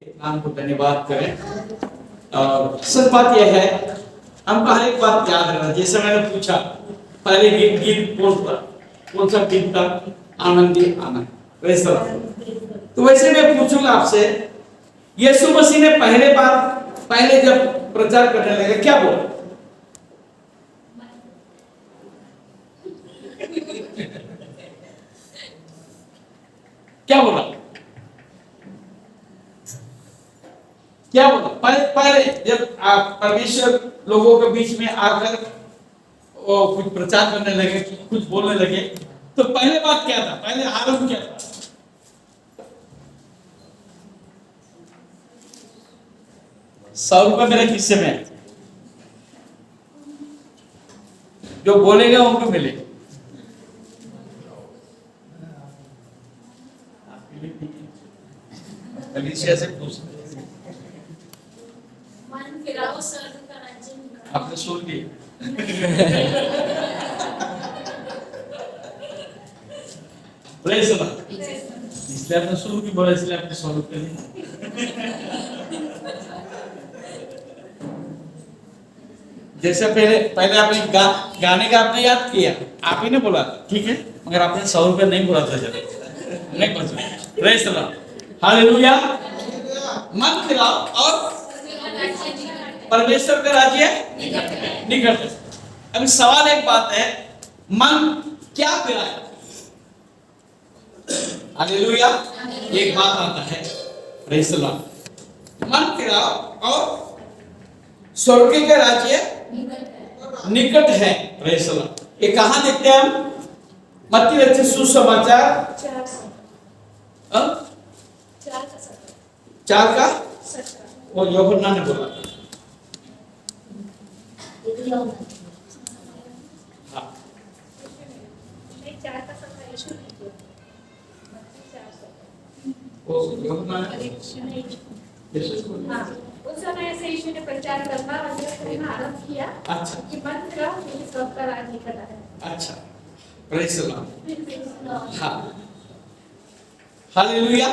नाम को धन्यवाद करें। और सच बात यह है, हमको हर एक बात याद रहना। जैसे मैंने पूछा पहले गीत कौन सा गीत था? आनंदी आनंद, वैसा। तो वैसे मैं पूछूंगा आपसे, यीशु मसीह ने पहले जब प्रचार करने लगे क्या बोला? क्या बोला? क्या बोला? पहले जब आप परमेश्वर लोगों के बीच में आकर कुछ प्रचार करने लगे, कुछ बोलने लगे, तो पहले बात क्या था? पहले आरंभ क्या था? ₹100 मेरे किस्से में, जो बोलेगा उनको मिलेगा। से पूछ आपने सुन लिया? इसलिए आपने शुरू की बोला, इसलिए आपने ₹100 जैसे पहले आपने गाने का आपने याद किया, आप ही ने बोला, ठीक है, मगर आपने ₹100 नहीं बोला था। जब नहीं पहुंचा, प्रेज़ द लॉर्ड, हालेलुया। मन फिराओ और परमेश्वर का राज्य निकट है। अभी सवाल एक बात है, मन क्या फिराए? हालेलुया। एक बात आता है, प्रेज़ द लॉर्ड, मन फिराओ और स्वर्ग का राज्य निकट है। Praise the Lord. ये कहां देखते हैं हम? मत्ती रचित सुसमाचार 4 का वो यूहन्ना ने बोला। उस समय से यीशु ने प्रचार करना आरंभ किया। अच्छा, कि मन फिराओ, क्योंकि स्वर्ग का राज्य निकट है। अच्छा, प्रेज़ द लॉर्ड, हाँ, हालेलुया।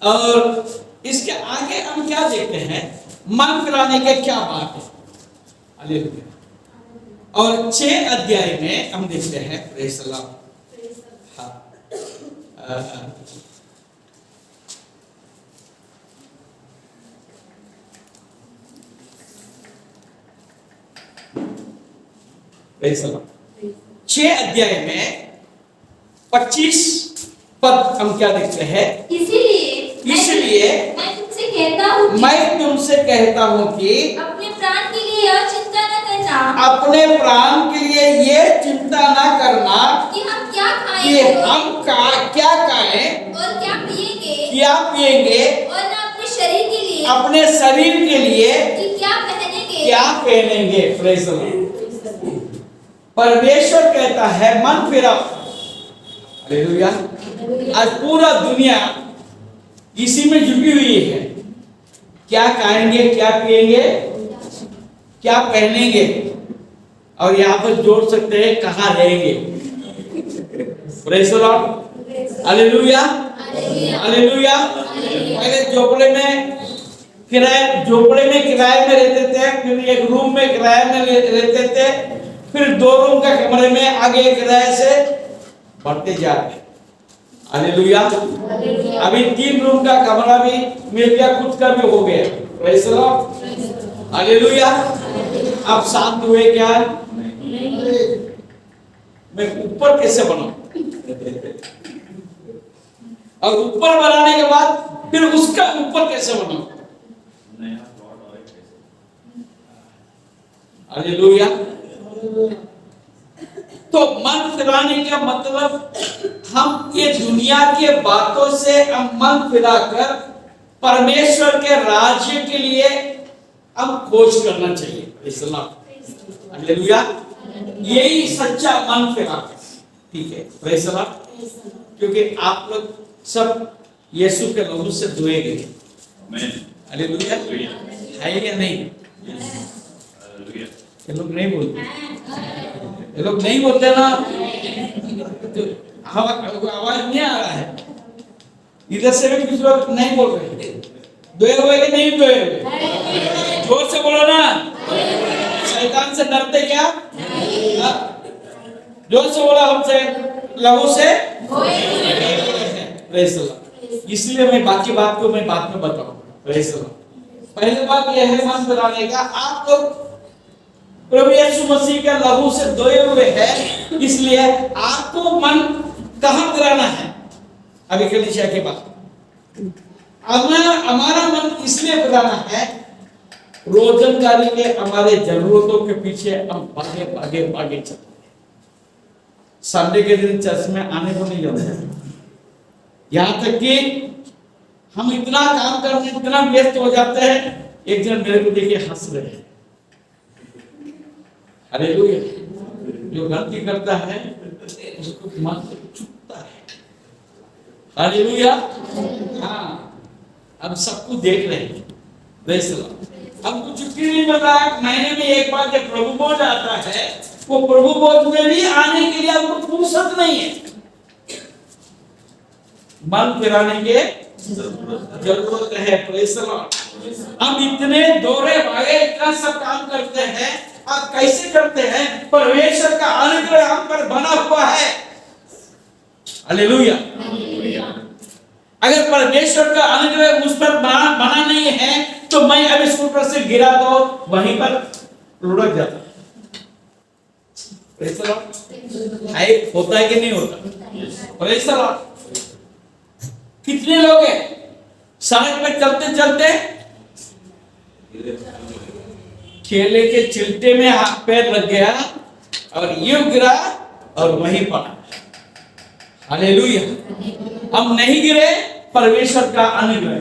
और इसके आगे हम क्या देखते हैं? मन फिराने के क्या बात है? हालेलुया। और 6 अध्याय में हम देखते हैं, प्रेज़ द लॉर्ड, हाँ, प्रेज़ द लॉर्ड। 6 अध्याय में 25 पद हम क्या देखते हैं? इसलिए मैं तुमसे कहता हूँ कि अपने प्राण के लिए यह चिंता न करना, अपने प्राण के लिए ये चिंता न करना कि हम क्या कि खाएंगे हम क्या खाएं और क्या पिएंगे, और न अपने शरीर के लिए अपने शरीर के लिए कि क्या पहनेंगे। Praise the Lord. परमेश्वर कहता है मन फिराओ। हालेलुया। आज पूरा दुनिया इसी में जुटी हुई है। क्या खाएंगे, क्या पिएंगे, क्या पहनेंगे, और यहाँ पर जोड़ सकते हैं कहाँ रहेंगे। Praise the Lord, hallelujah, hallelujah. पहले झोपड़े में किराए में रहते थे, फिर एक रूम में किराए में रहते थे, फिर 2 रूम का कमरे में आगे किराए से बढ़ते जा रहे। हालेलुया। अभी 3 रूम का कमरा भी मिल गया, खुद का भी हो गया। Praise the Lord, hallelujah. अब शांत हुए क्या? मैं ऊपर कैसे बनाऊं? और ऊपर बनाने के बाद फिर उसका ऊपर कैसे बनाऊं? हालेलुया। तो मन फिराने का मतलब, हम ये दुनिया के बातों से हम मन फिराकर परमेश्वर के राज्य के लिए हम खोज करना चाहिए। Praise the Lord, hallelujah. यही सच्चा मन फिराना, ठीक है, प्रेज़ द लॉर्ड। क्योंकि आप लोग सब यीशु के लहू से धोए गए। हालेलुया, है या नहीं? ये लोग नहीं बोलते ना, तो आवाज नहीं आ रहा है। इधर से भी कुछ लोग नहीं बोल रहे, दोए हुए कि नहीं दोए हुए? जोर से बोलो ना। शैतान से डरते क्या? जोर से बोला, हमसे लहू से प्रेज़ द लॉर्ड। इसलिए मैं बाकी बात को मैं बाद में बताऊंगा। Praise the Lord. पहले बात यह है मन फिराने का, आप तो प्रभु यीशु मसीह का लहू से धोए हुए हैं, इसलिए आपको मन कहां फिराना है? अभी कलीसिया के बाद हमारा मन इसलिए फिराना है, रोजमर्रा के हमारे जरूरतों के पीछे हम भागे भागे भागे चलते। संडे के दिन चर्च में आने को नहीं जाते, यहां तक कि हम इतना काम करने इतना व्यस्त हो जाते हैं। एक जन मेरे को देखिए हंस रहे हैं। हालेलुया। जो गलती करता है उसको मन चुभता है। हालेलुया। हाँ, हम सबको देख रहे हैं। Praise the Lord. हमको छुट्टी नहीं मिल रहा है, महीने में एक बार जब प्रभु बोझ आता है, वो प्रभु बोझ में भी आने के लिए हमको फुर्सत नहीं है। मन फिराने के जरूरत है। Praise the Lord. हम इतने दौड़े भागे इतना सब काम करते हैं, आप कैसे करते हैं? परमेश्वर का अनुग्रह हम पर बना हुआ है। हालेलुया। अगर परमेश्वर का अनुग्रह मुझ पर बना नहीं है तो मैं अब स्कूटर से गिरा तो वहीं पर लुढ़क जाता। Praise the Lord. होता है कि नहीं होता? Praise the Lord. कितने लोग हैं सड़क पे चलते चलते केले के चिलटे में हाथ पैर लग गया और यूं गिरा और वहीं पड़ा। हालेलुया। हम नहीं गिरे, परमेश्वर का अनुग्रह।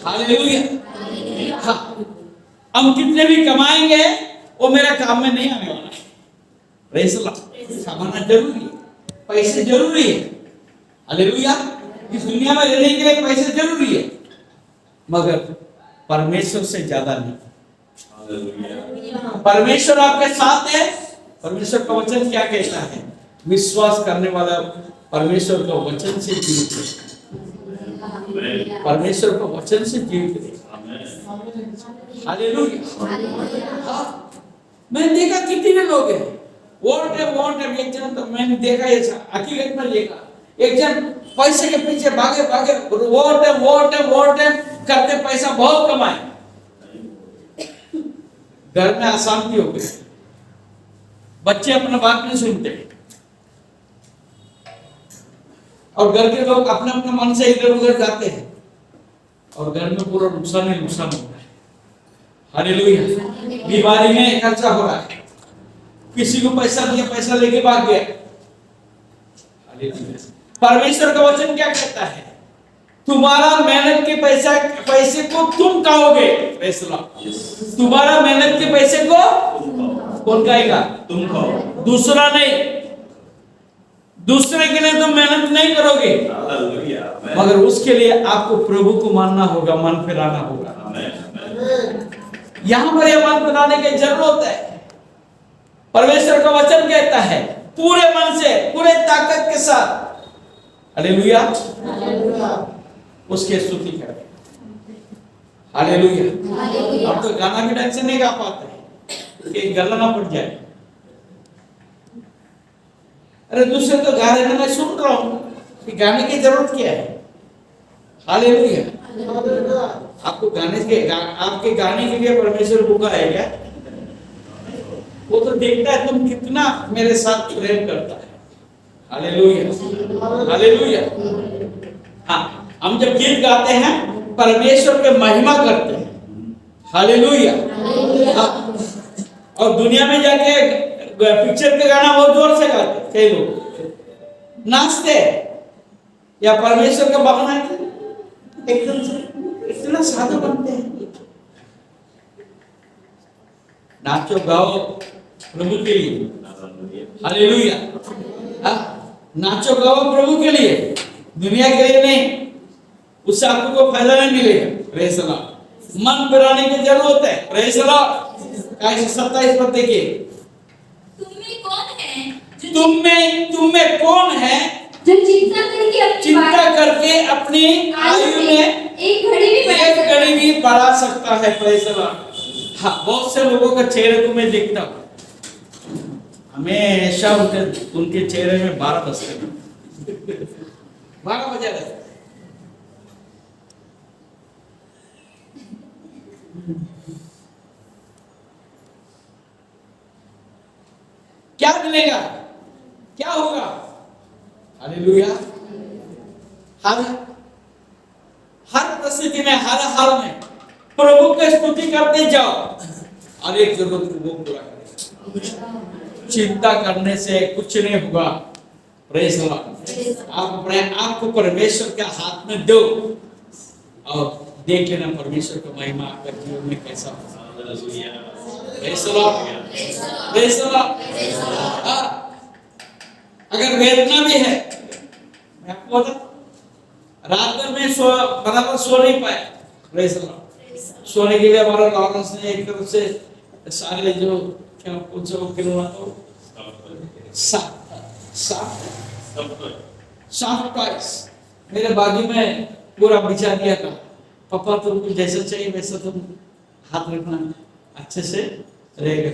हालेलुया। हाँ, हम कितने भी कमाएंगे वो मेरा काम में नहीं आने वाला। Praise the Lord. कमाना जरूरी है, पैसे जरूरी है। हालेलुया। इस दुनिया में रहने के लिए पैसे जरूरी है, मगर परमेश्वर से ज्यादा नहीं। परमेश्वर आपके साथ है। परमेश्वर का वचन क्या कहता है? विश्वास करने वाला परमेश्वर का वचन से जीवित है। परमेश्वर का वचन से जीवित है। हालेलुया। मैंने देखा कितने लोग हैं वोट एक जन, तो मैंने देखा ऐसा हकीकत में देखा, एक जन पैसे के पीछे भागे भागे वोट करते पैसा बहुत कमाए, घर में अशांति हो गई, बच्चे अपना बात नहीं सुनते और घर के लोग अपने अपने मन से इधर उधर जाते हैं और घर में पूरा नुकसान ही नुकसान हो रहा है। हालेलुया। बीमारी में खर्चा हो रहा है, किसी को पैसा दिया, पैसा लेके भाग गया। हालेलुया। परमेश्वर का वचन क्या कहता है? तुम्हारा मेहनत के पैसे को तुम खाओगे। Praise the Lord. तुम्हारा मेहनत के पैसे को कौन खाएगा? तुम खाओ, दूसरा नहीं। दूसरे के लिए तुम मेहनत नहीं करोगे, मगर उसके लिए आपको प्रभु को मानना होगा, मन फिराना होगा। यहां पर यह मन फिराने की जरूरत है। परमेश्वर का वचन कहता है पूरे मन से, पूरे ताकत के साथ, हालेलुया, उसकी स्तुति करें। हालेलुया। अब तो गाना भी ढंग से नहीं गा पाते कि गला ना पड़ जाए। अरे दूसरे तो गा रहे हैं, मैं सुन रहा हूं कि गाने की जरूरत क्या है? हालेलुया। आपको आपके गाने के लिए परमेश्वर भूखा है क्या? वो तो देखता है तुम कितना मेरे साथ प्रेम करता है। हालेलुया। हालेलुया। हाँ, हम जब गीत गाते हैं परमेश्वर के महिमा करते हैं। हालेलुया। हाँ, और दुनिया में जाके पिक्चर के गाना बहुत जोर से गाते, कई लोग नाचते या परमेश्वर का बहाना एकदम से इतना साधु बनते हैं। नाचो गाओ प्रभु के लिए। हालेलुया। नाचो गाओ प्रभु के लिए, दुनिया के लिए नहीं। उससे आपको कोई फायदा नहीं मिलेगा। Praise the Lord. मन फिराने की जरूरत है। Praise the Lord. 27 पद देखिए। तुम में कौन है जो चिंता करके अपनी चिंता करके अपनी आयु में एक घड़ी भी बढ़ा एक सकता घड़ी भी बढ़ा सकता है। Praise the Lord. हाँ, बहुत से लोगों के चेहरे को मैं देखता हूँ, हमेशा उनके चेहरे में 12 बजते हैं, 12 बजे रहते। क्या मिलेगा, क्या होगा? हालेलुया। हर परिस्थिति में, हर हाल में प्रभु की स्तुति करते जाओ, और एक जरूरत को वो पूरा करेगा। चिंता करने से कुछ नहीं होगा। Praise the Lord. आप अपने आप को परमेश्वर के हाथ में दो और देख लेना परमेश्वर का महिमा आपके जीवन में कैसा होगा। Praise the Lord. Praise the Lord. अगर वेदना भी है, मैं आपको बता, रात भर में बराबर सो नहीं पाए। Praise the Lord. सोने के लिए हमारा लॉरेंस ने एक तरफ से सारे जो क्या कौन सा खिलौना तो सॉफ्ट टॉयज मेरे बाजू में पूरा बिछा दिया था। पापा तुमको जैसा चाहिए वैसा तुम हाथ रखना, अच्छे से रहेगा।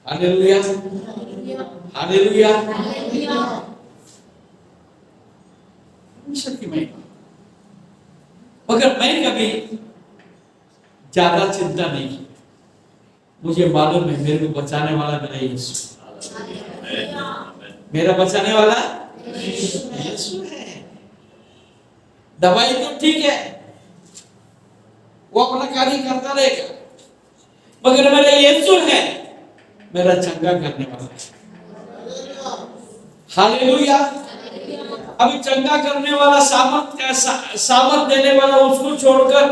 Hallelujah, hallelujah. परमेश्वर की महिमा। मगर मैं कभी ज्यादा चिंता नहीं की। मुझे मालूम है मेरे को बचाने वाला मेरा यीशु, मेरा बचाने वाला यीशु है। दवाई तो ठीक है, वो अपना कार्य करता रहेगा, मगर मेरा यीशु है, मेरा चंगा करने वाला है। हालेलुया। अभी चंगा करने वाला, सामर्थ देने वाला उसको छोड़कर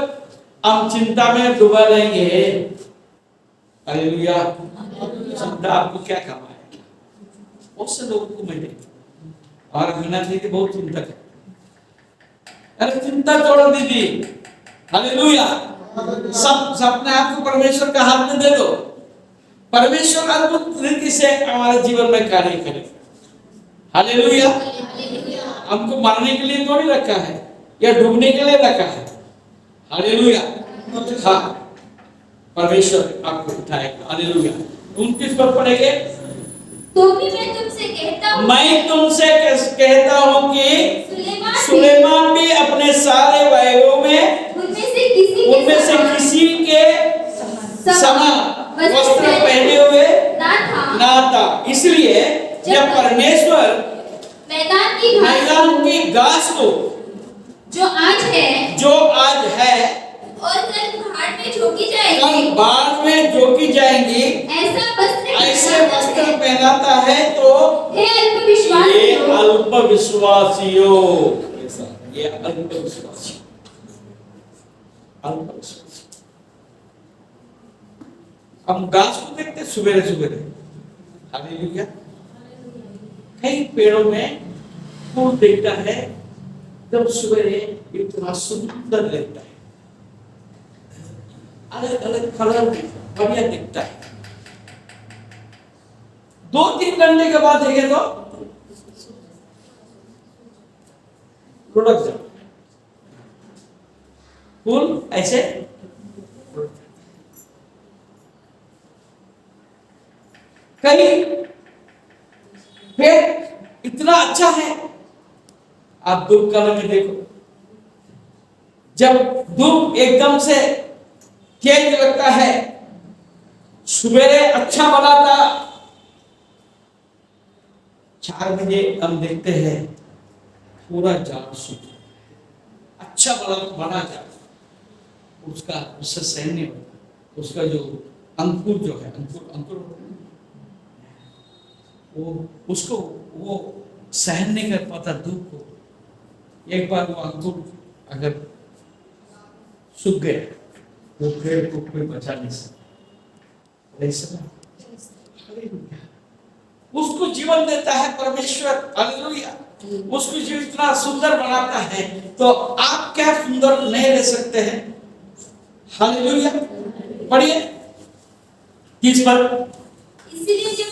हम चिंता में डूबा रहेंगे। हालेलुया। चिंता आपको क्या कमाएगा? बहुत से लोगों को मैं देखता और मीना दीदी बहुत चिंता करती। अरे चिंता छोड़ो दीदी। हालेलुया। सब अपने आप को परमेश्वर के हाथ में दे दो, परमेश्वर अद्भुत रीति से हमारे जीवन में कार्य करेगा। हालेलुया। हमको मारने के लिए थोड़ी रखा है या डूबने के लिए रखा है। हालेलुया। हाँ, परमेश्वर आपको उठाएगा। हालेलुया। 29 पर पढ़ेंगे। तो भी मैं तुमसे कहता हूँ कि सुलेमान भी अपने सारे वैभव में उनमें से किसी के समान वस्त्र पहने हुए ना था। इसलिए जब परमेश्वर मैदान की घास को जो आज है और कल भाड़ में झोंकी जाएंगी, ऐसे वस्त्र पहनाता है तो ये अल्पविश्वासियों, ये अल्पविश्वासी। हम घास को देखते सुबेरे सुबेरे। हालेलुया। कई पेड़ों में फूल देखता है जब सवेरे इतना सुंदर लगता है, अलग अलग कलर बढ़िया दिखता है। 2-3 घंटे के बाद देखे तो लुढ़क जाता है फूल ऐसे। कहीं पेड़ इतना अच्छा है, आप धूप काल में देखो, जब धूप एकदम से तेज लगता है, सवेरे अच्छा बना था, 4 बजे हम देखते हैं पूरा झाड़ सूख, अच्छा बना झाड़, उससे सहन नहीं होता। उसका जो अंकुर जो है, अंकुर वो सहन नहीं कर पाता धूप को। एक बार वो अंकुर अगर सूख गए, वो पेड़ को कोई बचा नहीं सकता। उसको जीवन देता है परमेश्वर। हालेलुया। उसको जीवन इतना सुंदर बनाता है, तो आप क्या सुंदर नहीं रह सकते हैं? हालेलुया। पढ़िए 30 पर। इसीलिए जब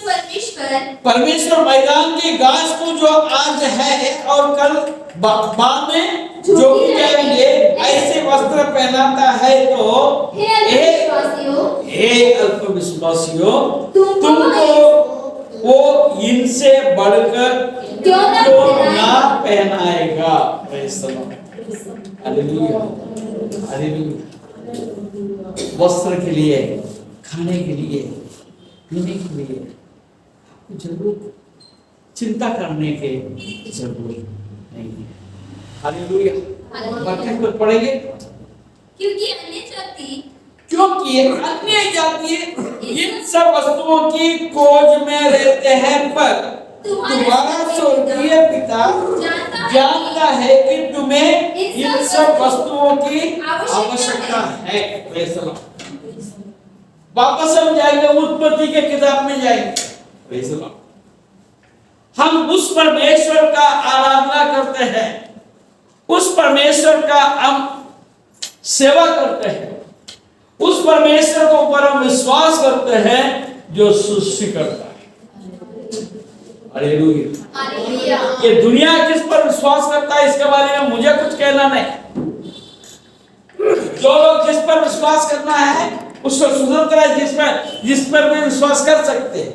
परमेश्वर मैदान की घास को जो आज है और कल बाद में जो की जाएंगे ऐसे वस्त्र पहनाता है, तो हे अल्पविश्वासियों, तुमको वो इनसे बढ़कर क्यों ना पहनाएगा। Hallelujah, hallelujah. वस्त्र के लिए, खाने के लिए, पीने के लिए जरूर चिंता करने के जरूरत नहीं है। हालेलुया। वाक्य को पढ़ेंगे। क्योंकि अन्य जाति इन सब वस्तुओं की खोज में रहते हैं, पर तुम्हारा स्वर्गीय पिता जानता है कि तुम्हें इन सब वस्तुओं की आवश्यकता है। वापस हम जाएंगे, उत्पत्ति के किताब में जाएंगे। हम उस परमेश्वर का आराधना करते हैं, उस परमेश्वर का हम सेवा करते हैं, उस परमेश्वर के ऊपर हम विश्वास करते हैं जो सृष्टि करता है। हालेलुया। ये दुनिया किस पर विश्वास करता है इसके बारे में मुझे कुछ कहना नहीं। जो लोग जिस पर विश्वास करना है उसको स्वतंत्र है, जिस पर भी विश्वास कर सकते हैं,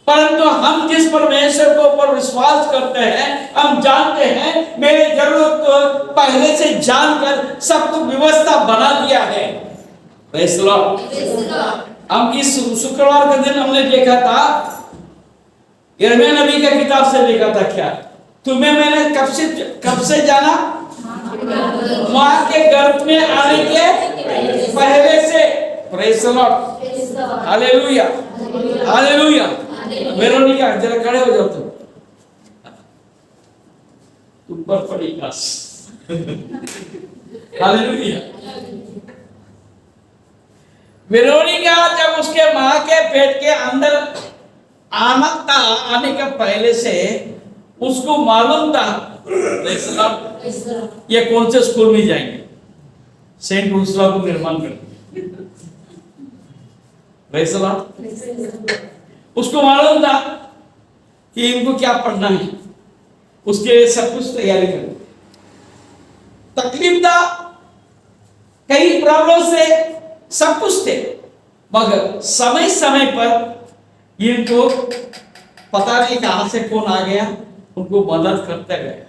परंतु हम जिस परमेश्वर के ऊपर विश्वास करते हैं, हम जानते हैं मेरे जरूरत को पहले से जानकर सब कुछ व्यवस्था बना दिया है। Praise Lord. हम इस शुक्रवार के दिन हमने देखा था, यिर्मयाह नबी का किताब से देखा था, क्या तुम्हें मैंने कब से जाना? मां के गर्भ में आने के पहले से। Praise Lord, hallelujah, hallelujah. Veronica जरा खड़े हो जाओ, तुम पर पड़ी घास। हालेलुया। वेरोनिका जब उसके मां के पेट के अंदर आने के पहले से उसको मालूम था ये कौन से स्कूल में जाएंगे, सेंट उर्सुला को निर्माण करेंगे। उसको मालूम था कि इनको क्या पढ़ना है, उसके लिए सब कुछ तैयारी करनी। तकलीफ था, कई प्रॉब्लम से सब कुछ थे, मगर समय समय पर इनको पता नहीं कहां से कौन आ गया, उनको मदद करते गया।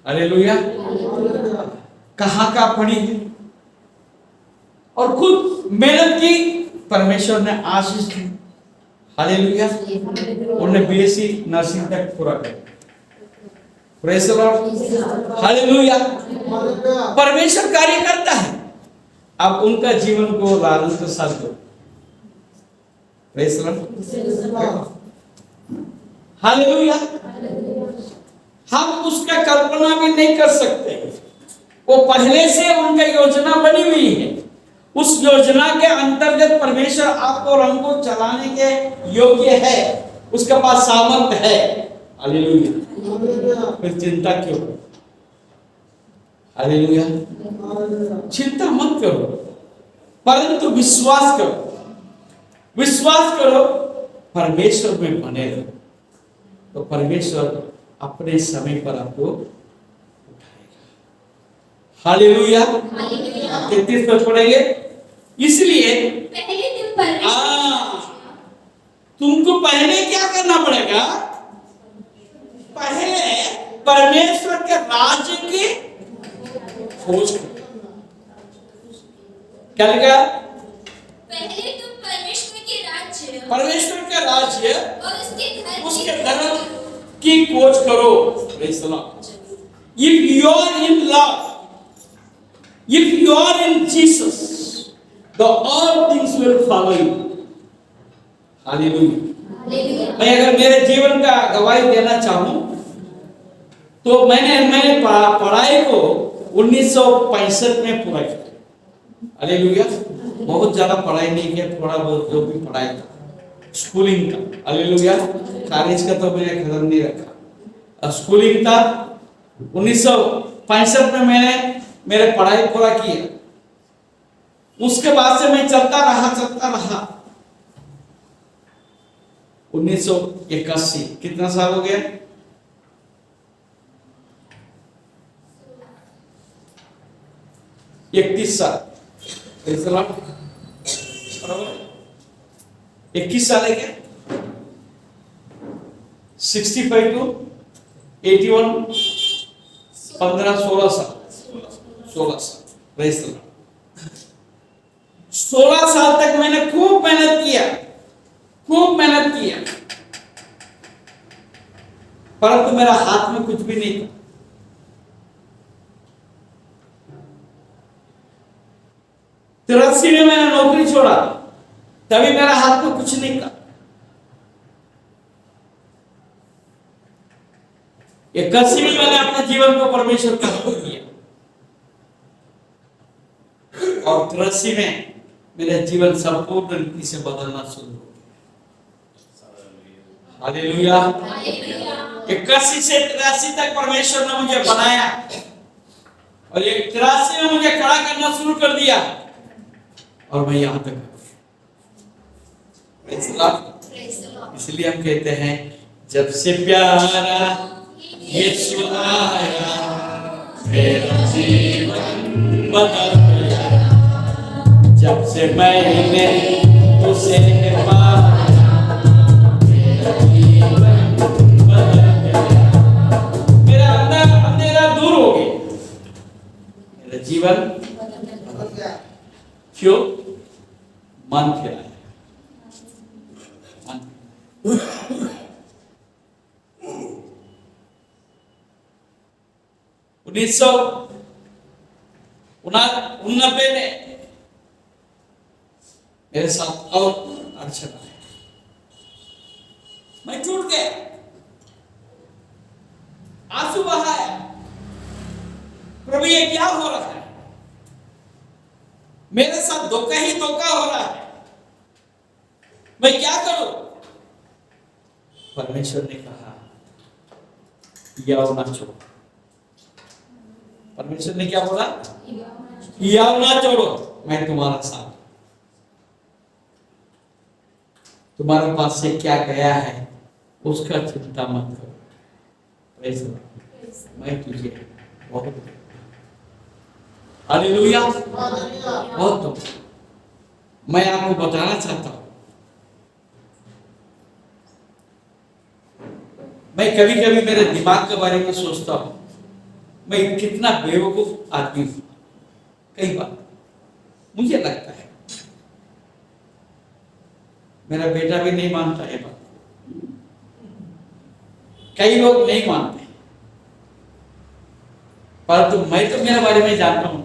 हालेलुया। कहां का पढ़ी है और खुद मेहनत की, परमेश्वर ने आशीष दी। हालेलुया। उन्होंने बीएससी नर्सिंग तक पूरा कर। Praise the Lord, hallelujah. परमेश्वर कार्य करता है। अब उनका जीवन को लालन के साथ दो। Praise the Lord, hallelujah. हम उसका कल्पना भी नहीं कर सकते, वो पहले से उनका योजना बनी हुई है। उस योजना के अंतर्गत परमेश्वर आपको और हमको चलाने के योग्य है, उसके पास सामर्थ्य है। हालेलुया। फिर चिंता क्यों? हालेलुया। चिंता मत करो, परंतु विश्वास करो। विश्वास करो, परमेश्वर में बने रहो, तो परमेश्वर अपने समय पर आपको उठाएगा। हालेलुया। 33 पद पढ़ेंगे। इसलिए तुमको पहले क्या करना पड़ेगा? पहले परमेश्वर के राज्य की खोज करो। क्या लिखा? पहले तुम परमेश्वर के राज्य और उसके धर्म की खोज करो। Praise the Lord. If you are in love, if you are in Jesus, the all things will follow you. Hallelujah. मैं अगर मेरे जीवन का गवाही देना चाहूं तो मैंने पढ़ाई को 1965 में पूरा किया। हालेलुया। बहुत ज्यादा पढ़ाई नहीं किया, थोड़ा बहुत जो भी पढ़ाई था स्कूलिंग का। हालेलुया। कॉलेज का तो मैंने खत्म नहीं रखा, स्कूलिंग था। 1965 में मैंने मेरे पढ़ाई पूरा किया। उसके बाद से मैं चलता रहा। 1981, कितना साल हो गया? 31 साल। बराबर 21 साल है क्या? 65 टू 81, 15, 16 साल। 16 साल। 16 साल तक मैंने खूब मेहनत किया, परंतु मेरा हाथ में कुछ भी नहीं था। 83 में मैंने नौकरी छोड़ा, तभी मेरा हाथ में कुछ नहीं था। 81 में मैंने अपने जीवन को परमेश्वर का अर्पण किया और 83 में मेरा जीवन संपूर्ण रीति से बदलना शुरू हो गया। हालेलुया। 81 से 83 तक परमेश्वर ने मुझे बनाया और 83 में मुझे खड़ा करना शुरू कर दिया और मैं यहां तक। इसलिए हम कहते हैं जब से प्यारा यीशु आया मेरा जीवन बदल गया, जब से मैंने उसे पाया मेरा जीवन बदल गया। मेरा अंधेरा दूर हो गया, मेरा जीवन बदल गया। क्यों? मन फिराया। 1989 में मेरे साथ और अड़चन आए, मैं टूट गया, आंसू बहाया, प्रभु ये क्या हो रहा है? मेरे साथ धोखा ही धोखा हो रहा है, मैं क्या करूं? परमेश्वर ने कहा याव ना छोड़ो। परमेश्वर ने क्या बोला? याव ना छोड़ो, मैं तुम्हारा साथ। तुम्हारे पास से क्या गया है उसका चिंता मत करो, मैं तुझे बहुत हालेलुया बहुत दूं। मैं आपको बताना चाहता हूं, मैं कभी कभी मेरे दिमाग के बारे में सोचता हूं, मैं कितना बेवकूफ आदमी हूं। कई बार मुझे लगता है, मेरा बेटा भी नहीं मानता है बात, कई लोग नहीं मानते, परंतु मैं तो मेरे बारे में जानता हूं,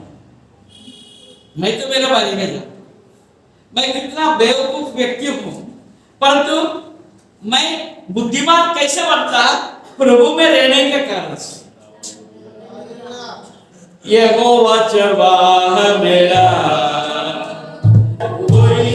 मैं कितना बेवकूफ व्यक्ति हूं, परंतु मैं बुद्धिमान कैसे बनता? प्रभु में रहने के कारण से। यहोवा चरवाह मेरा, कोई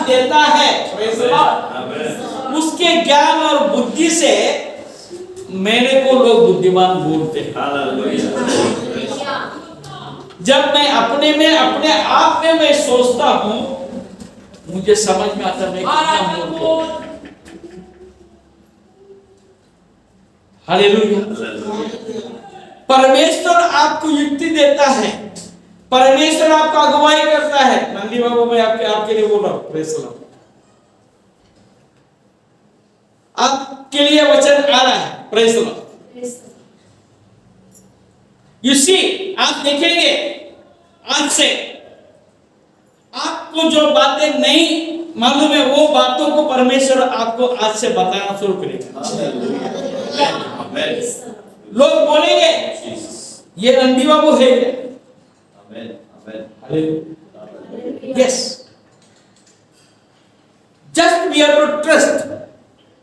देता है, उसके ज्ञान और बुद्धि से मेरे को लोग बुद्धिमान बोलते हैं। जब मैं अपने आप में मैं सोचता हूं, मुझे समझ में आता मैं कितना मूर्ख हूं। हालेलुया। परमेश्वर आपको युक्ति देता है, परमेश्वर आपको अगुवाई करता है। नंदी बाबू मैं आपके लिए बोल रहा हूं, प्रेज़ द लॉर्ड। आपके लिए वचन आ रहा है, praise the Lord. You see, आप देखेंगे आज से आपको जो बातें नहीं मालूम है, वो बातों को परमेश्वर आपको आज से बताना शुरू करेगा। लोग बोलेंगे ये नंदी बाबू है। Yes. Just we have to trust.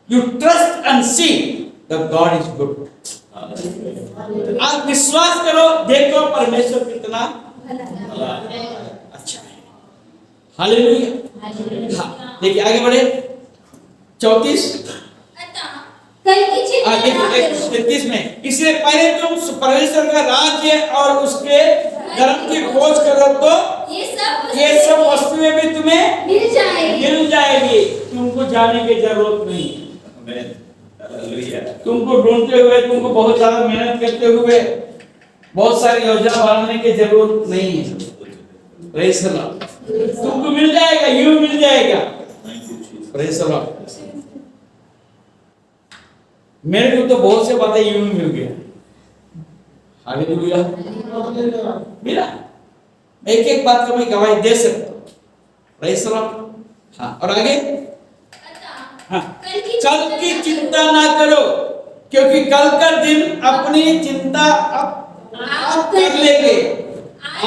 You trust and see that God is good. आप विश्वास करो, देखो परमेश्वर कितना अच्छा है। हालेलुया। हाँ, देखिए आगे बढ़े। 34 अतः कल की चिंता आगे ना करो। 33 में, इसलिए पहले तुम परमेश्वर का राज्य और उसके धर्म की खोज करो तो ये सब वस्तुएं भी तुम्हें मिल जाएगी। मिल जाएगी। तुमको जाने की जरूरत नहीं है। तुमको ढूंढते हुए, तुमको बहुत ज्यादा मेहनत करते हुए बहुत सारी योजना बनाने की जरूरत नहीं है। Praise the Lord. तुमको मिल जाएगा, यूं मिल जाएगा। Praise the Lord. मेरे को तो बहुत से बातें यूं ही मिल गया। हालेलुया। मिला। एक एक बात का मैं गवाही दे सकता हूँ। Praise the Lord. हाँ, और आगे अतः हाँ, कल की कल की चिंता ना करो, क्योंकि कल का दिन अपनी चिंता आप कर लेंगे।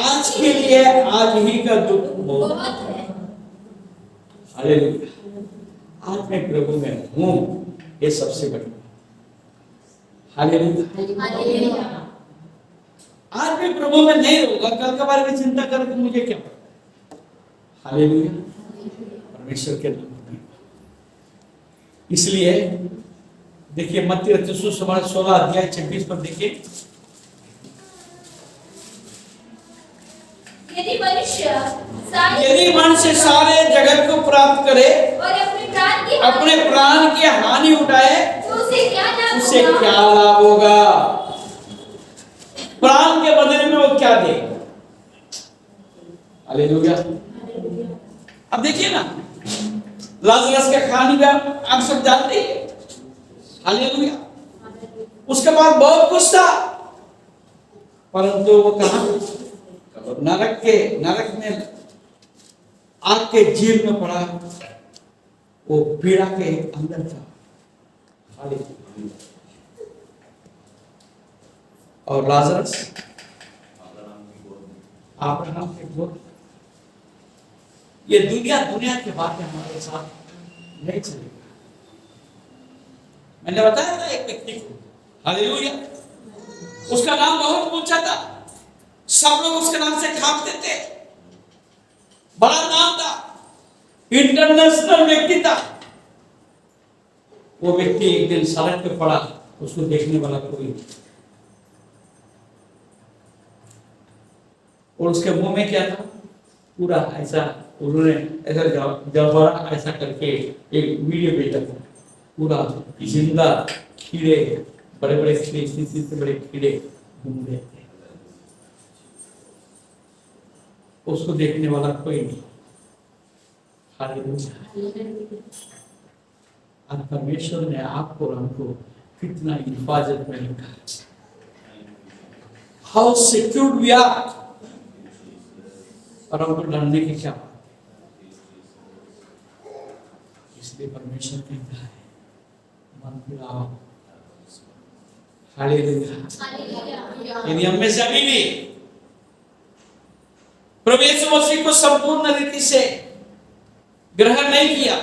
आज के लिए आज ही का दुख बहुत बहुत है। हालेलुया। आज मैं प्रभु में हूँ, ये सबसे बड़ी बात। हालेलुया। हालेलुया। आज मैं प्रभु में नहीं रहूंगा, कल के बारे में चिंता करके मुझे क्या पता। हालेलुया। परमेश्वर के नाम में। इसलिए देखिए मत्ती रचित सुसमाचार 16 अध्याय 26 पर देखिए, यदि मनुष्य सारे जगत को प्राप्त करे और अपने प्राण की हानि उठाए तो उसे क्या लाभ उसे होगा? क्या लाभ होगा? प्राण के बदले में वो क्या देगा? हालेलुया। अब देखिए ना, लाजरस का कहानी का आप सब जानते हैं। हालेलुया। उसके बाद बहुत कुछ था, परंतु वो कहां? नरक में आग के झील में पड़ा, वो पीड़ा के अंदर था। हालेलुया। और लाजरस अब्राहम के गोद। ये दुनिया की बातें हमारे साथ नहीं चलेगा। मैंने बताया था एक व्यक्ति को, हालेलुया, उसका नाम बहुत ऊंचा था, सब लोग उसके नाम से कांपते थे, बड़ा नाम था, इंटरनेशनल व्यक्ति था। वो व्यक्ति एक दिन सड़क पे पड़ा, उसको देखने वाला कोई नहीं। और उसके मुंह में क्या था? पूरा ऐसा, उन्होंने ऐसा जबरा ऐसा करके एक वीडियो भेजा था, पूरा जिंदा कीड़े, बड़े बड़े कीड़े, से बड़े कीड़े घूम रहे थे। उसको देखने वाला कोई नहीं। हालेलुया। आज परमेश्वर ने आपको और हमको कितना हिफाजत में रखा है। How secured we are. और हमको डरने की क्या बात? इसलिए परमेश्वर कहता है, मन फिराओ। हालेलुया। यदि हम में से अभी भी प्रभु यीशु मसीह को संपूर्ण रीति से ग्रहण नहीं किया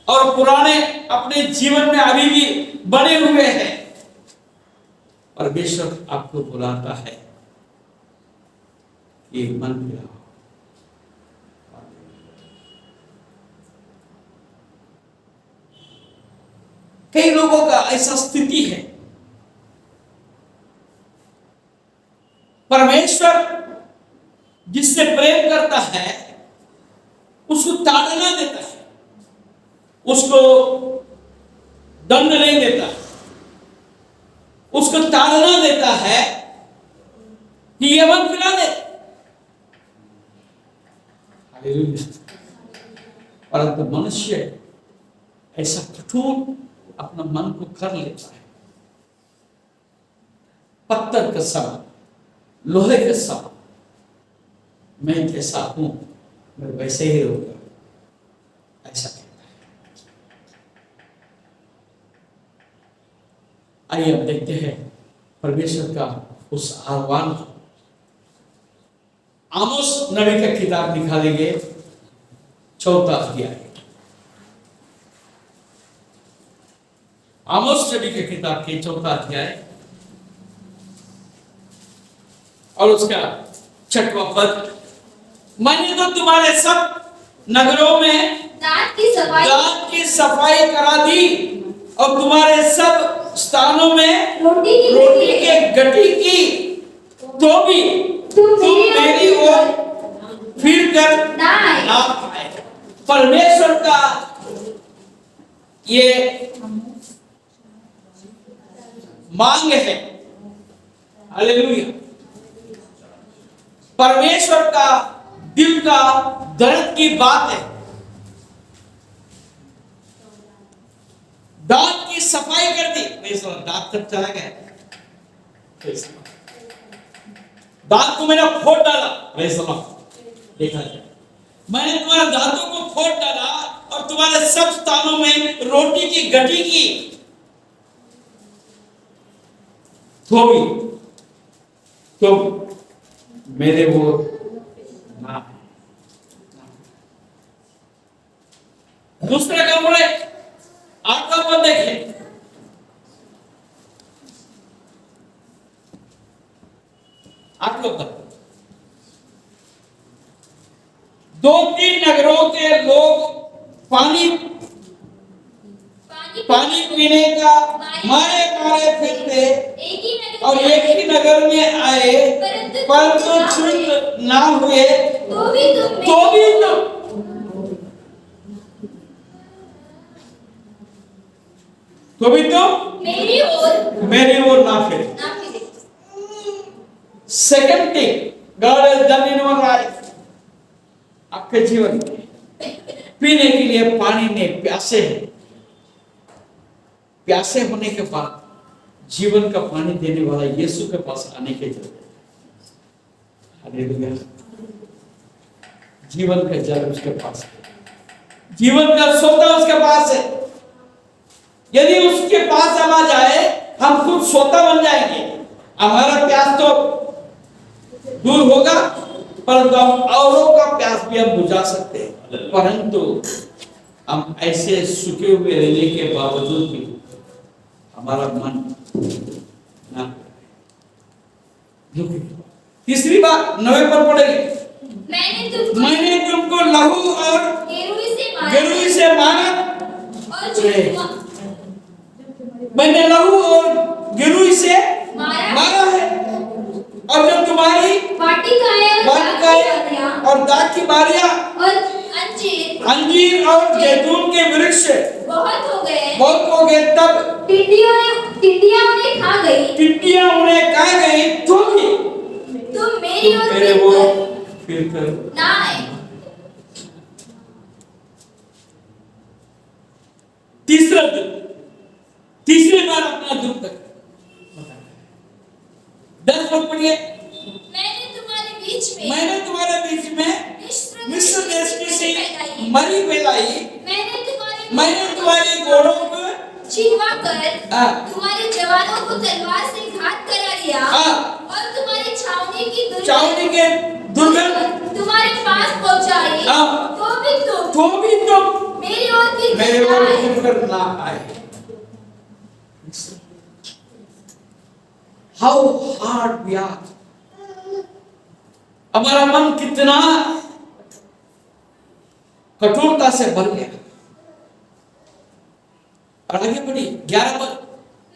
और पुराने अपने जीवन में अभी भी बने हुए हैं, परमेश्वर आपको बुलाता है कि मन फिराओ। कई लोगों का ऐसा स्थिति है, परमेश्वर जिससे प्रेम करता है उसको ताड़ना देता है, उसको दंड नहीं देता, उसको ताड़ना देता है कि ये मन फिरा दे। हालेलुया। परंतु मनुष्य ऐसा कठोर अपना मन को कर लेता है, पत्थर का समान, लोहे का समान, मैं जैसा हूं मैं वैसे ही रहूंगा, ऐसा कहता है। आइए अब देखते हैं परमेश्वर का उस आह्वान को। आमोस नबी का किताब निकालेंगे 4 अध्याय। आमोस नबी के किताब के 4 अध्याय और उसका 6वां पद। मैंने तो तुम्हारे सब नगरों में दांत की सफाई करा दी और तुम्हारे सब स्थानों में रोटी के गठी की, तो भी तुम मेरी ओर फिर कर ना आए। परमेश्वर का ये मांग है। हालेलुया। परमेश्वर का दिल का दर्द की बात है। दांत की सफाई कर दी। दांत तक चला गया, दांत को मैंने फोड़ डाला, देखा जाए मैंने तुम्हारे दांतों को फोड़ डाला और तुम्हारे सब स्थानों में रोटी की गठी की, तो मेरे वो ना। दूसरा काम बोले, 8वां पद देखें। आप लोग 2-3 नगरों के लोग पानी पीने का मारे फिरते और एक ही नगर में आए, परंतु शुद्ध ना हुए, तो भी तुम मेरी ओर ना फिरे। Second thing God has done in your life. आपके जीवन में पीने के लिए पानी ने प्यासे होने के बाद जीवन का पानी देने वाला यीशु के पास आने की जरूरत है। हालेलुया। जीवन का जल उसके पास है, जीवन का सोता उसके पास है। यदि उसके पास हम आ जाए, हम खुद सोता बन जाएंगे। हमारा प्यास तो दूर होगा, परंतु हम औरों का प्यास भी हम बुझा सकते हैं। परंतु हम ऐसे सूखे हुए रहने के बावजूद भी हमारा मन ना। तीसरी बात 9 पर पढ़ेंगे। मैंने तुमको लहू और गिरुई से मारा, मैंने लहू और गिरुई से मारा है, और जब तुम्हारी वाटिकाएं और दाख की बारियां और अंजीर और जैतून के वृक्ष बहुत हो गए, तब टिड्डियां उन्हें खा गई, तो भी तुम मेरी वो ओर फिर कर ना आए। तीसरी बार अपना दुख तक 10 पद पढ़िए। मैंने तुम्हारे बीच में मिस्र देश की सी मरी फैलाई, मैंने तुम्हारी घोड़ों को छिड़वाकर तुम्हारे जवानों को तलवार से घात करा दिया, और तुम्हारी छावनी के दुर्गंध तुम्हारे पास पहुंचाई, तो भी तुम मेरी ओर फिर ना आए। How hard we are। हमारा मन कितना कठोरता से भर गया। और आगे बढ़ी 11 पद।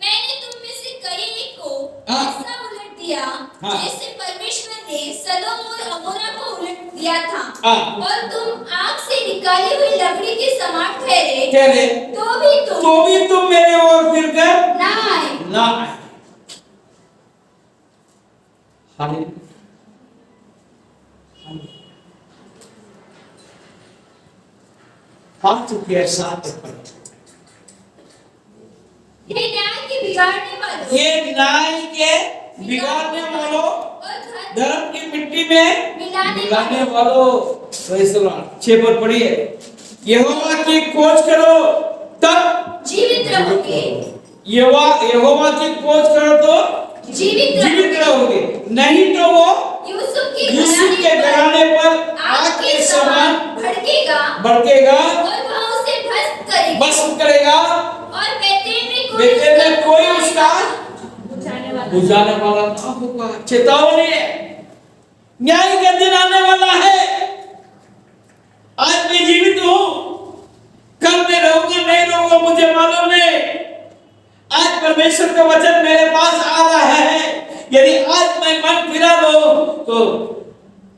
मैंने तुम में से कई एक को ऐसा उलट दिया जैसे परमेश्वर ने सदोम और अमोरा को उलट दिया था, और तुम आग से निकाली हुई लकड़ी के समान ठहरे, तो भी तुम मेरे ओर फिर कर ना आए। हाथ के साथ ये न्याय के बिगाड़ने वालों धर्म की मिट्टी में मिलाने वालों। 6 पर पढ़िए। यहोवा की खोज करो तब जीवित रहोगे। यहोवा की खोज करो तो जीवित रहोगे, नहीं तो वो यूसुफ के घराने पर आग के समान भड़केगा और वह उसे भस्म करेगा, और बेतेल में कोई उसका बुझाने वाला ना होगा। चेतावनी है, न्याय का दिन आने वाला है। आज भी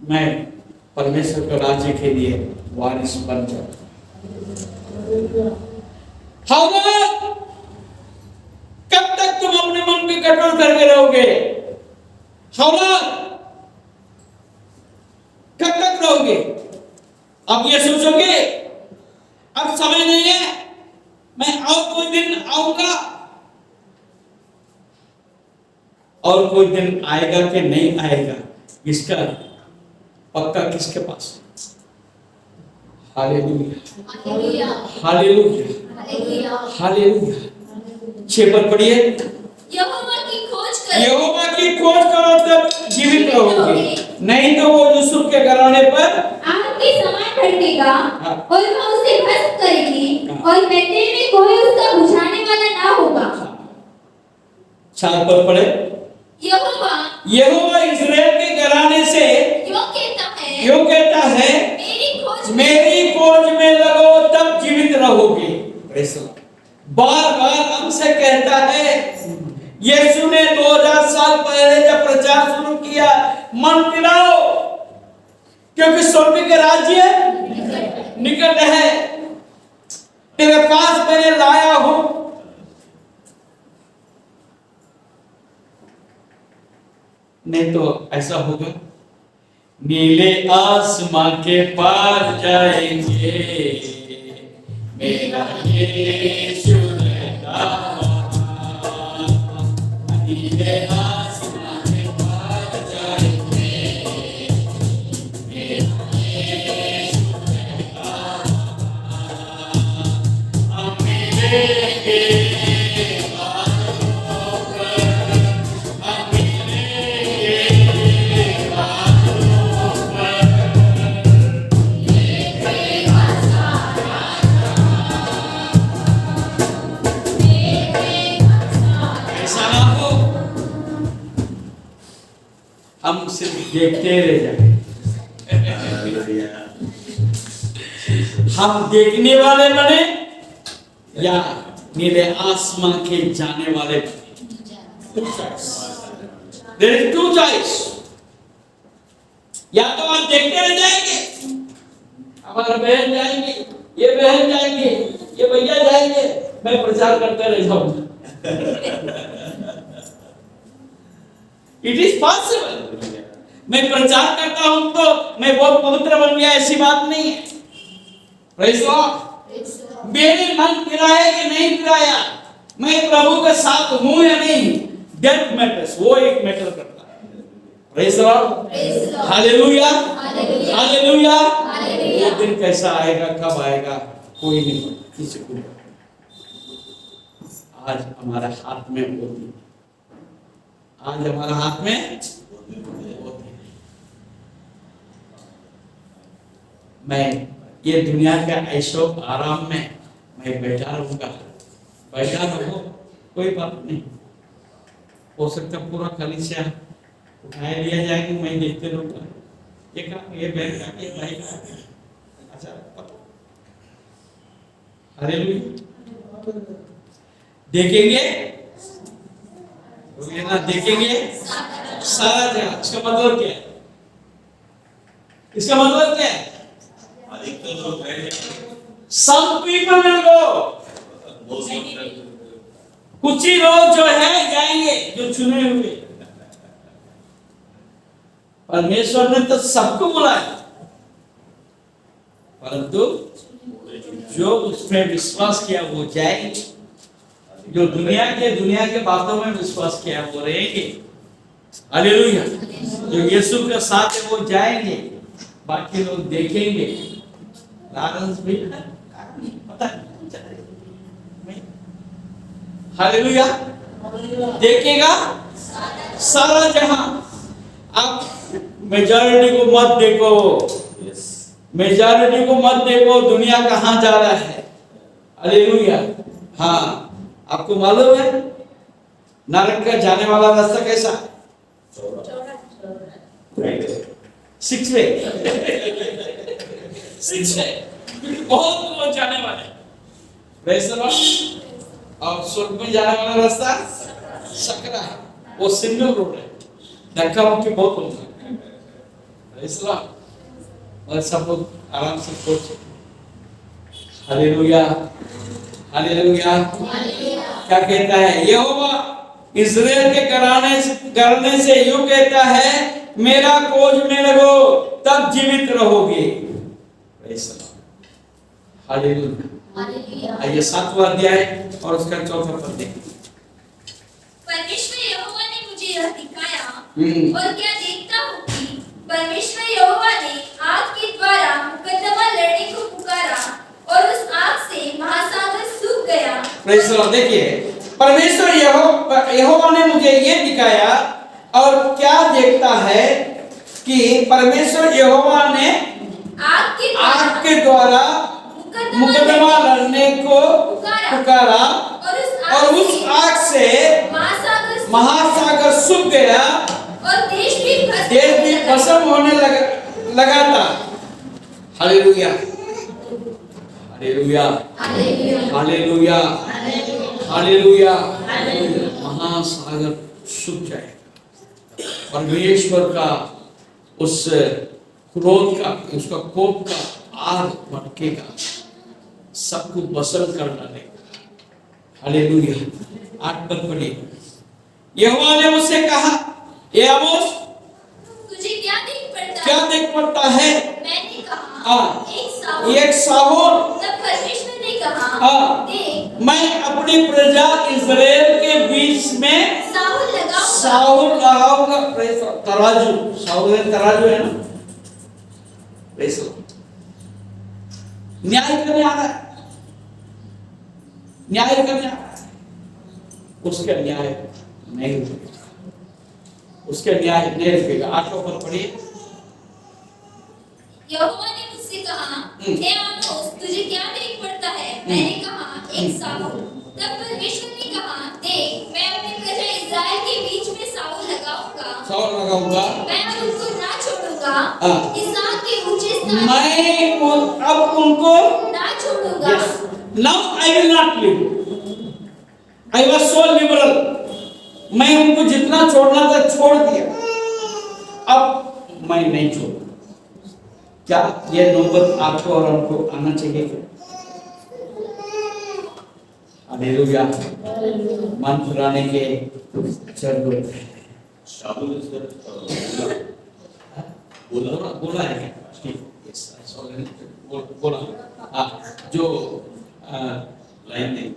मैं परमेश्वर के राज्य के लिए वारिस बन जाऊं। कब तक तुम अपने मन पे कंट्रोल करके रहोगे? कब तक रहोगे? अब ये सोचोगे अब समय नहीं है, मैं और कोई दिन आऊंगा, और कोई दिन आएगा कि नहीं आएगा इसका पक्का किसके पास? Hallelujah, hallelujah, hallelujah. 6 पर पढ़िए, यहोवा की खोज करो तब जीवित रहोगे, नहीं तो वो यूसुफ के घराने पर आग के समान भड़केगा और वह उसे भस्म करेगी और बेतेल में कोई उसका बुझाने वाला ना होगा। 4 पर पढ़े, यहोवा इस्राएल के घराने से यूं कहता है मेरी खोज में लगो तब जीवित रहोगे। बार बार हमसे कहता है। यीशु ने 2000 साल पहले जब प्रचार शुरू किया, मन फिराओ क्योंकि स्वर्ग के राज्य निकट है, तेरे पास मैंने लाया हूं। नहीं तो ऐसा होगा, नीले आसमां के पार जाएंगे, मेरा यीशु रहता वहाँ। नीले आसमां के पार जाएंगे, मेरा यीशु रहता वहाँ। हम मिलेंगे हम सिर्फ देखते रह जाए। हम देखने वाले बने या नीले आसमां के जाने वाले बने। There is two choice। या तो आप देखते रह जाएंगे, हमारा बहन जाएंगे, ये बहन जाएंगे, ये भैया जाएंगे, मैं प्रचार करते रह जाऊंगा। It is possible. मैं प्रचार करता हूं तो मैं बहुत पवित्र बन गया, ऐसी बात नहीं है। Praise God. मेरे मन फिराया कि नहीं फिराया, मैं प्रभु के साथ हूं या नहीं, दैट मैटर्स, वो एक मैटर करता है। Praise God, hallelujah, hallelujah. वो दिन कैसा आएगा, कब आएगा, कोई नहीं पता, किसी को नहीं। आज हमारे हाथ में वो दिन, आज हमारा हाथ में मैं ये दुनिया के ऐशो आराम में मैं बैठा रहूंगा, बैठा रहूं, कोई बात नहीं। हो सकता पूरा कलीसिया उठाए लिया जाएगा, मैं देखते रहूंगा, ये बहन का, ये भाई का, अच्छा पता। हालेलुया। देखेंगे ना, देखेंगे सारा जगह। इसका मतलब क्या है? इसका मतलब क्या है? Some people will go। कुछ ही लोग जो है जाएंगे, जो चुने हुए। परमेश्वर ने तो सबको बुलाया, परंतु जो उसमें विश्वास किया वो जाएंगे, जो दुनिया के बातों में विश्वास किया वो रहेंगे। हालेलुया। जो यीशु के साथ है वो जाएंगे, बाकी लोग देखेंगे। लारेंस भी पता नहीं, हालेलुया, देखेगा सारा जहां। आप मेजॉरिटी को मत देखो, मेजॉरिटी को मत देखो, दुनिया कहां जा रहा है। हालेलुया। हाँ, आपको मालूम है नरक का जाने वाला रास्ता कैसा? 6 वे। बहुत लोग जाने वाले, वैसे और स्वर्ग में जाने वाला रास्ता सकरा है, वो सिंगल रोड है, धक्का मुक्की बहुत होता है। Praise Lord. और सब लोग आराम से सोच। Hallelujah, hallelujah. क्या कहता है यहोवा इस्राएल के घराने से यूं कहता है, मेरा खोज में लगो तब जीवित रहोगे। Praise Lord, hallelujah. आइए 7वां अध्याय और उसका 4था पद देखिए। परमेश्वर यहोवा ने मुझे यह दिखाया, और क्या देखता हूँ कि परमेश्वर यहोवा ने आग के द्वारा मुकद्दमा लड़ने को पुकारा, और उस आग से महासागर सूख गया। Praise Lord. देखिए, परमेश्वर यहोवा ने मुझे ये दिखाया, और क्या देखता है कि परमेश्वर यहोवा ने आग के द्वारा मुकद्दमा लड़ने को पुकारा, और उस आग से महासागर सूख गया, और देश भी भस्म होने लगा था। Hallelujah, hallelujah, hallelujah, hallelujah. महासागर सूख जाएगा। परमेश्वर का उस क्रोध का, उसका कोप का आग भड़केगा, सबको भस्म कर डालेगा। हालेलुया। 8 पद पढ़िए। यहोवा ने मुझसे कहा, ए आमोस, तुझे क्या देख पड़ता है? मैंने कहा, एक साहुल। तब परमेश्वर ने कहा, देख, मैं अपनी प्रजा इस्राएल के बीच में साहुल लगाऊंगा। तराजू, साहुल तराजू है ना। न्याय करने आ रहा है, न्याय करने आ रहा है। उसका न्याय नहीं रुकेगा, उसके न्याय नहीं रुकेगा। 8 पर पढ़िए। यहोवा ने मुझसे कहा, हे आमोस, तुझे क्या देख पड़ता है? मैंने कहा, एक साहुल। तब परमेश्वर ने कहा, देख, मैं अपनी प्रजा इस्राएल के बीच में साहुल लगाऊंगा, मैं उनको ना छोड़ूंगा, इसहाक के ऊंचे स्थान मैं अब उनको ना छोड़ूंगा। Now I will not leave. I was so liberal. मैं उनको जितना छोड़ना था छोड़ दिया, अब मैं नहीं छोड़ूंगा। क्या ये नौबत आपको और हमको आना चाहिए क्या? हालेलुया। मन फुराने के चल बोला है क्या? ठीक, बोला। हाँ, जो लाइन नहीं,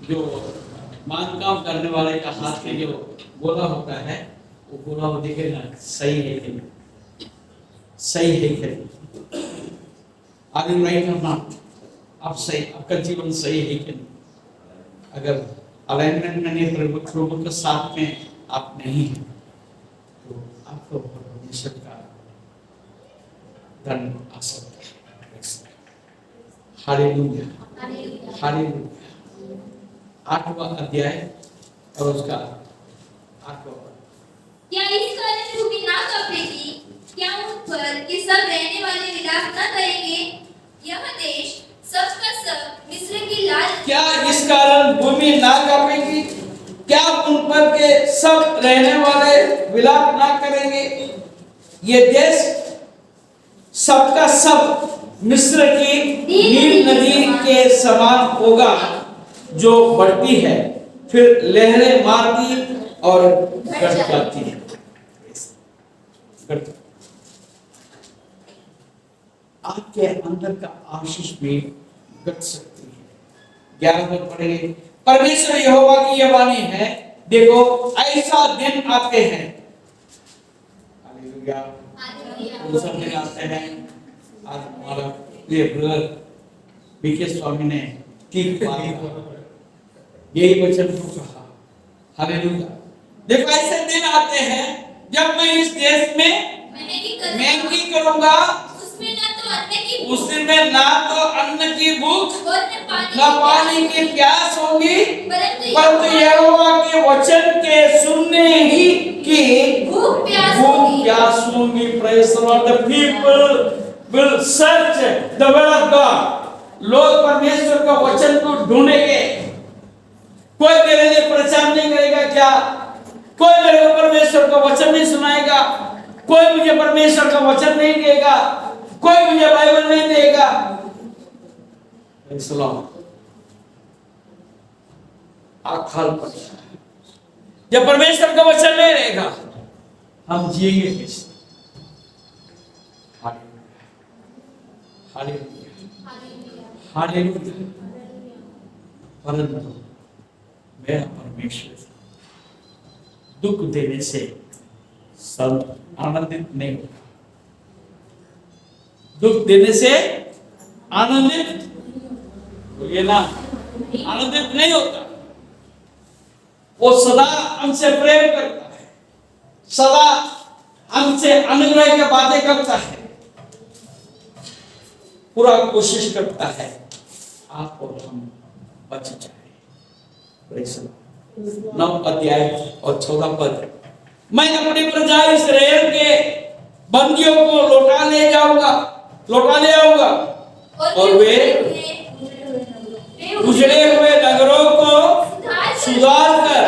जो मान काम करने वाले का हाथ में जो गोला होता है, वो गोला वो दिखेगा सही है कि नहीं, सही है कि नहीं, आर यू राइट और नॉट? आप सही, आपका जीवन सही है कि नहीं? अगर अलाइनमेंट में नहीं, प्रभु के साथ में आप नहीं हैं, तो आपको परमेश्वर का दंड आ सकता है। Hallelujah, hallelujah. 8वां अध्याय और उसका 8वां पद। क्या इस कारण भूमि ना कांपेगी? क्या उन पर के सब रहने वाले विलाप न करेंगे? यह देश सबका सब मिस्र की लाल। क्या इस कारण भूमि ना कांपेगी? क्या उन पर के सब रहने वाले विलाप ना करेंगे? ये देश सबका सब मिस्र की नील नदी के समान होगा, जो बढ़ती है, फिर लहरें मारती और घट जाती है। आपके अंदर का आशीष भी घट सकती है। 11 पद पढ़ेंगे। परमेश्वर यहोवा की यह वाणी है, देखो ऐसा दिन आते हैं। हालेलुया। वो सब दिन आते हैं। आज हमारा प्रिय ब्रदर बीके स्वामी ने ठीक यही वचन को कहा। हालेलुया। देखो ऐसे दिन आते हैं जब मैं इस देश में महंगी करूंगा, उस दिन में ना तो अन्न की भूख न पानी की प्यास होगी, परंतु यहोवा के वचन के सुनने ही की भूख प्यास होगी। Praise the Lord. The people will search the word of God. लोग परमेश्वर का वचन को ढूंढेंगे। कोई मेरे लिए प्रचार नहीं करेगा क्या? कोई मेरे को परमेश्वर का वचन नहीं सुनाएगा, कोई मुझे परमेश्वर का वचन नहीं देगा, कोई मुझे बाइबल नहीं देगा। सलाम अकाल पड़ता है जब परमेश्वर का वचन नहीं रहेगा, हम जिएंगे कैसे? हालेलुया। परंतु मेरा परमेश्वर दुख देने से सब आनंदित नहीं होता, दुख देने से आनंदित ये ना आनंदित नहीं होता। वो सदा हमसे प्रेम करता है, सदा हमसे अनुग्रह की बातें करता है, पूरा कोशिश करता है आप और हम बच जाए। 9 अध्याय और 14 पद, मैं अपनी प्रजा इस्राएल के बंदियों को लौटा ले आऊंगा और वे उजड़े हुए नगरों को सुधार कर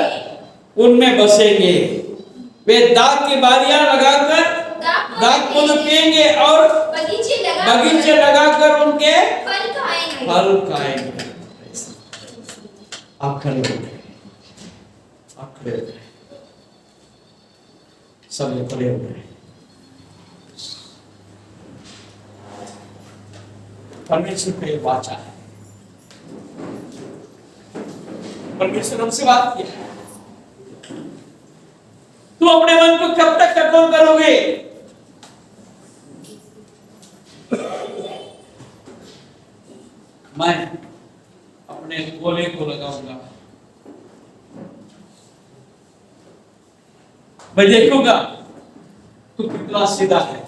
उनमें बसेंगे। वे दाख की बारियां लगाकर दाख फूल पिएंगे और बगीचे लगाकर उनके फल खाएंगे। आप खड़े हो गए, आप खड़े हो गए, सब लोग खड़े हो गए। परमेश्वर का एक वाचा है, परमेश्वर हमसे बात किया। तुम अपने मन को कब तक कंट्रोल करोगे? मैं अपने गोले को लगाऊंगा, मैं देखूंगा तू कितना सीधा है।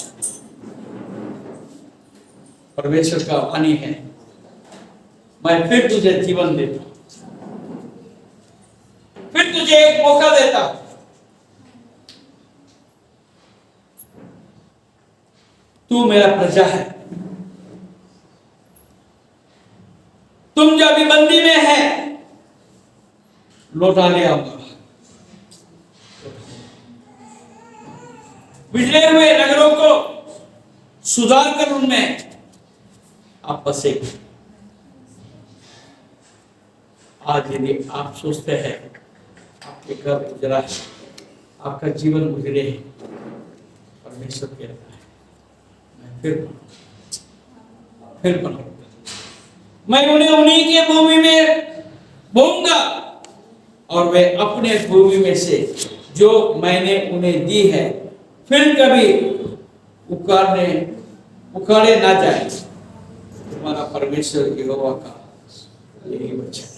परमेश्वर का वाणी है, मैं फिर तुझे जीवन देता हूं, फिर तुझे एक मौका देता हूं। तू मेरा प्रजा है, तुम जो अभी बंदी में है लौटा ले आऊंगा। बिगड़े हुए नगरों को सुधार कर उनमें आप बसेंगे। आज यदि आप सोचते हैं आपके घर गुजरा है, आपका जीवन गुजरे है, परमेश्वर कहता है मैं फिर बनाऊंगा, मैं उन्हें उन्हीं के भूमि में बोऊंगा और वे अपने भूमि में से जो मैंने उन्हें दी है फिर कभी उखाड़े ना जाए। तुम्हारा परमेश्वर यहोवा का यही वचन।